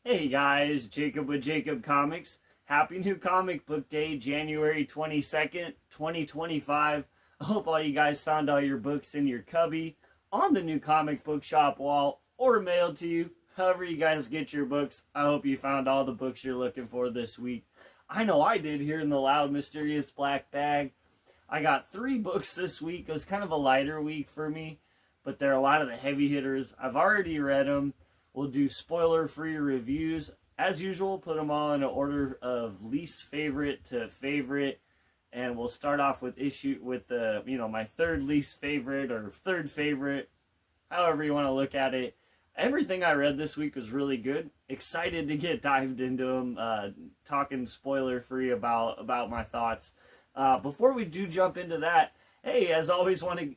Hey guys, Jacob with Jacob Comics. Happy New Comic Book Day, January 22nd, 2025. I hope all you guys found all your books in your cubby, on the new comic book shop wall, or mailed to you. However you guys get your books, I hope you found all the books you're looking for this week. I know I did here in the loud, mysterious black bag. I got 3 books this week. It was kind of a lighter week for me, but they're a lot of the heavy hitters. I've already read them. We'll do spoiler-free reviews. As usual, put them all in an order of least favorite to favorite. And we'll start off with my third least favorite or third favorite, however you want to look at it. Everything I read this week was really good. Excited to get dived into them, talking spoiler-free about my thoughts. Before we do jump into that, hey, as always, want to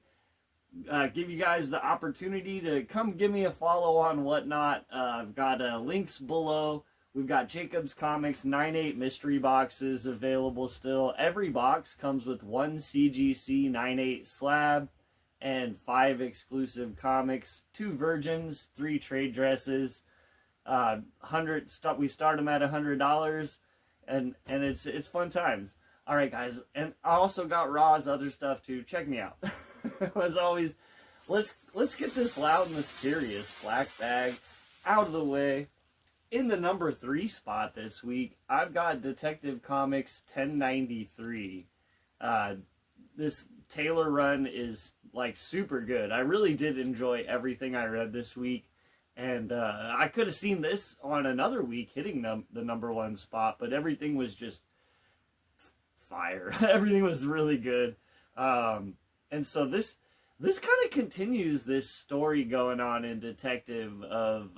give you guys the opportunity to come give me a follow on whatnot. I've got links below. We've got Jacob's Comics 9/8 mystery boxes available still. Every box comes with 1 CGC 9/8 slab and 5 exclusive comics, 2 virgins, 3 trade dresses. We start them at $100, and it's fun times. All right, guys, and I also got Raw's other stuff too. Check me out. As always, let's get this loud, mysterious black bag out of the way. In the number 3 spot this week, I've got Detective Comics 1093. This Taylor run is like super good. I really did enjoy everything I read this week, and I could have seen this on another week hitting the number 1 spot, but everything was just fire. Everything was really good. And so this kind of continues this story going on in Detective of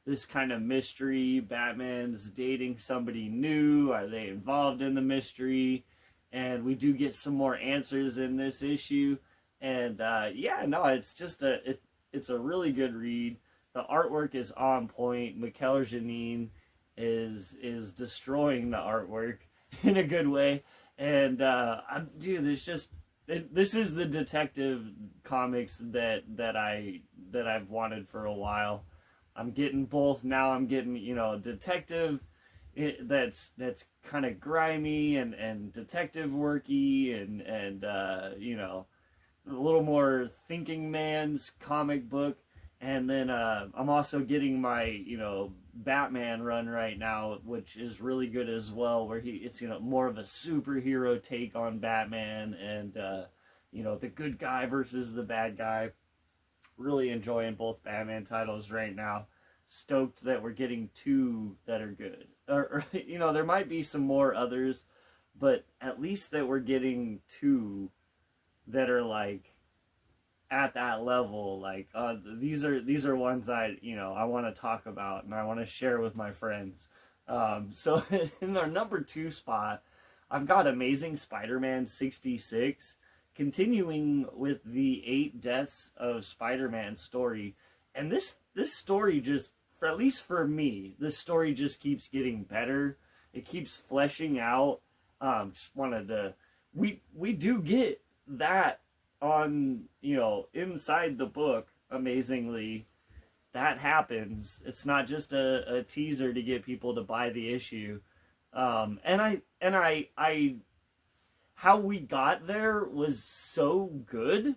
this kind of mystery. Batman's dating somebody new. Are they involved in the mystery? And we do get some more answers in this issue. And it's just it's a really good read. The artwork is on point. Mikel Janine is destroying the artwork in a good way. And this is the Detective Comics that I've wanted for a while. I'm getting both now. I'm getting detective that's kind of grimy and detective worky and a little more thinking man's comic book. And then I'm also getting my Batman run right now, which is really good as well, where it's more of a superhero take on Batman and the good guy versus the bad guy. Really enjoying both Batman titles right now. Stoked that we're getting 2 that are good. Or there might be some more others, but at least that we're getting 2 that are like at that level. Like these are ones I want to talk about and I want to share with my friends. So in our number 2 spot, I've got Amazing Spider-Man 66, continuing with the 8 Deaths of Spider-Man story. And this story just, at least for me, this story just keeps getting better. It keeps fleshing out. Just wanted to, we do get that on, inside the book. Amazingly, that happens. It's not just a teaser to get people to buy the issue. And I how we got there was so good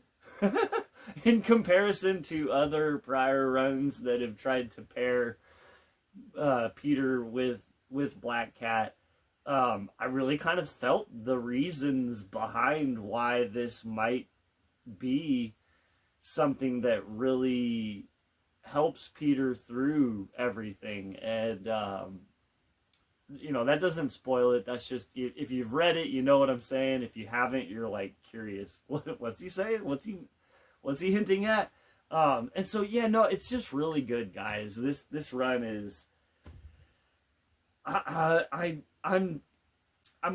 in comparison to other prior runs that have tried to pair Peter with Black Cat. I really kind of felt the reasons behind why this might be something that really helps Peter through everything. And that doesn't spoil it. That's just, if you've read it, you know what I'm saying. If you haven't, you're like curious, what's he saying, what's he hinting at. And so it's just really good, guys. This run is, I'm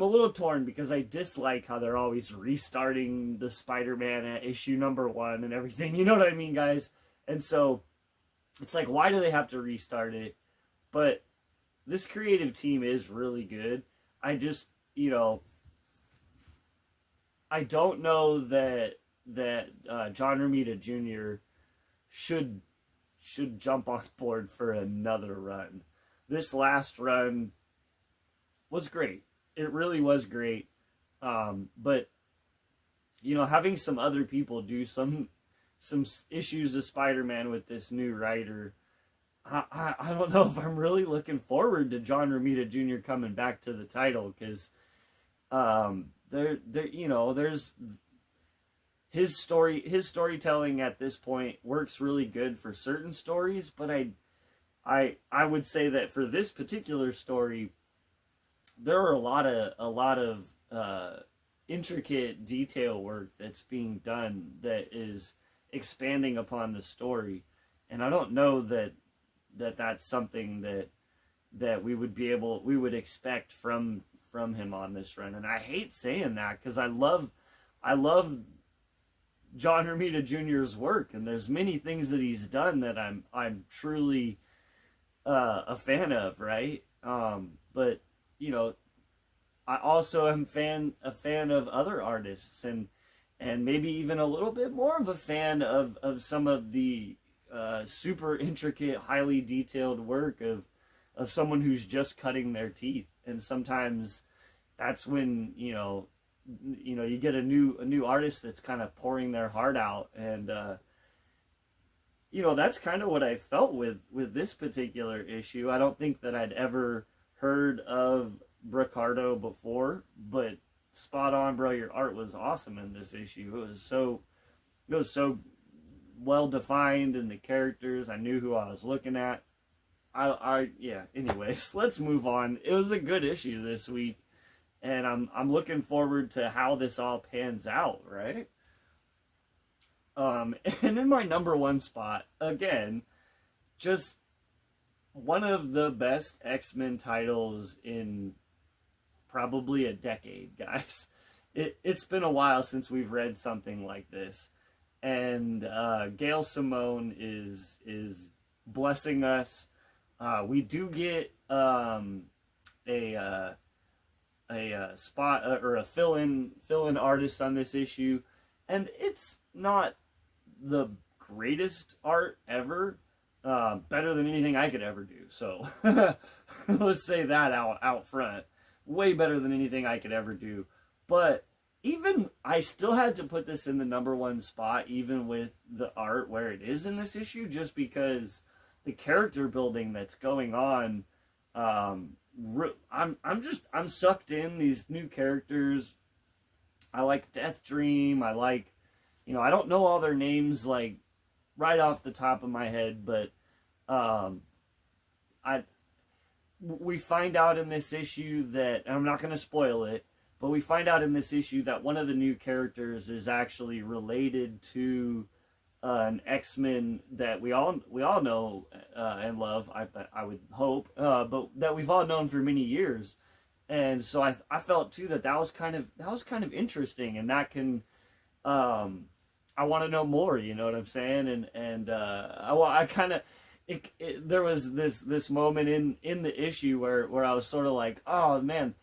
a little torn because I dislike how they're always restarting the Spider-Man at issue number 1 and everything. You know what I mean, guys? And so it's like, why do they have to restart it? But this creative team is really good. I just, I don't know that John Romita Jr. should should jump on board for another run. This last run was great. It really was great. But having some other people do some issues of Spider-Man with this new writer, I don't know if I'm really looking forward to John Romita Jr. coming back to the title, because there's his storytelling at this point works really good for certain stories, but I would say that for this particular story, there are a lot of intricate detail work that's being done that is expanding upon the story, and I don't know that that's something that we would expect from him on this run. And I hate saying that, because I love John Romita Jr.'s work, and there's many things that he's done that I'm truly a fan of, right? But I also am a fan of other artists, and maybe even a little bit more of a fan of some of the super intricate, highly detailed work of someone who's just cutting their teeth. And sometimes that's when you get a new artist that's kind of pouring their heart out, and that's kind of what I felt with this particular issue. I don't think that I'd ever heard of Ricardo before, but spot on, bro. Your art was awesome in this issue. It was so well defined, and the characters, I knew who I was looking at. Yeah. Anyways, let's move on. It was a good issue this week, and I'm looking forward to how this all pans out, right? And in my number one spot, again, just one of the best X-Men titles in probably a decade, guys. It's been a while since we've read something like this, and Gail Simone is blessing us. We do get a spot or a fill-in artist on this issue, and it's not the greatest art ever. Better than anything I could ever do. So let's say that out front. Way better than anything I could ever do. But even I still had to put this in the number one spot, even with the art where it is in this issue, just because the character building that's going on. I'm sucked in these new characters. I like Death Dream. I like, I don't know all their names like right off the top of my head, but we find out in this issue that, and I'm not going to spoil it, but we find out in this issue that one of the new characters is actually related to an X-Men that we all know and love. I would hope, but that we've all known for many years. And so I felt too that was kind of interesting, and that can I want to know more. You know what I'm saying? And I kind of. There was this moment in the issue where I was sort of like, oh man,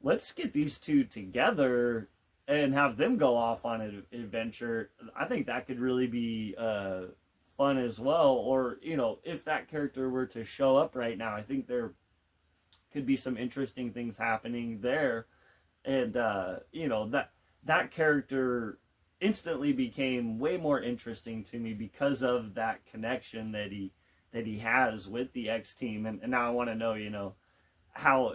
let's get these two together and have them go off on an adventure. I think that could really be fun as well. Or if that character were to show up right now, I think there could be some interesting things happening there. And that character instantly became way more interesting to me because of that connection that he has with the X team, and now I want to know, how,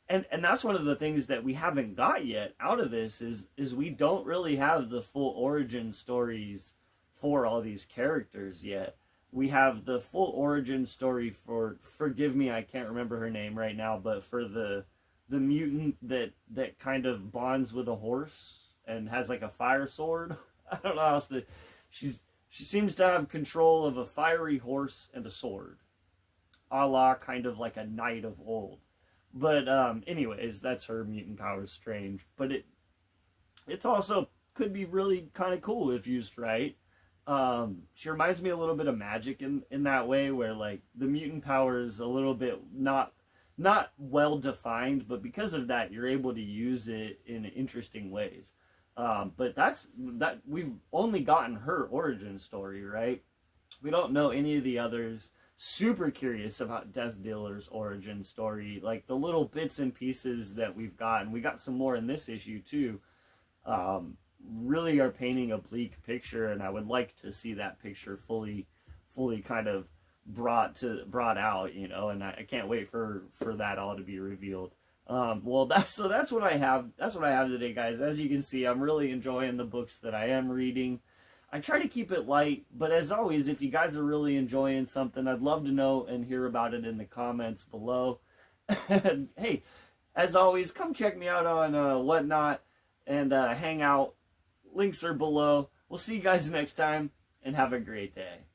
and that's one of the things that we haven't got yet out of this is we don't really have the full origin stories for all these characters yet. We have the full origin story for, forgive me, I can't remember her name right now, but for the mutant that kind of bonds with a horse and has like a fire sword. I don't know how else to. She seems to have control of a fiery horse and a sword, a la kind of like a knight of old. But anyways, that's her mutant powers. Strange, but it's also could be really kind of cool if used right. She reminds me a little bit of Magic in that way, where like the mutant power is a little bit not well defined, but because of that, you're able to use it in interesting ways. But that we've only gotten her origin story, right? We don't know any of the others. Super curious about Death Dealer's origin story. Like the little bits and pieces that we've gotten. We got some more in this issue too. Really are painting a bleak picture, and I would like to see that picture fully kind of brought out, you know, and I can't wait for that all to be revealed. Well, that's what I have. That's what I have today, guys. As you can see, I'm really enjoying the books that I am reading. I try to keep it light, but as always, if you guys are really enjoying something, I'd love to know and hear about it in the comments below. And hey, as always, come check me out on Whatnot and hang out. Links are below. We'll see you guys next time, and have a great day.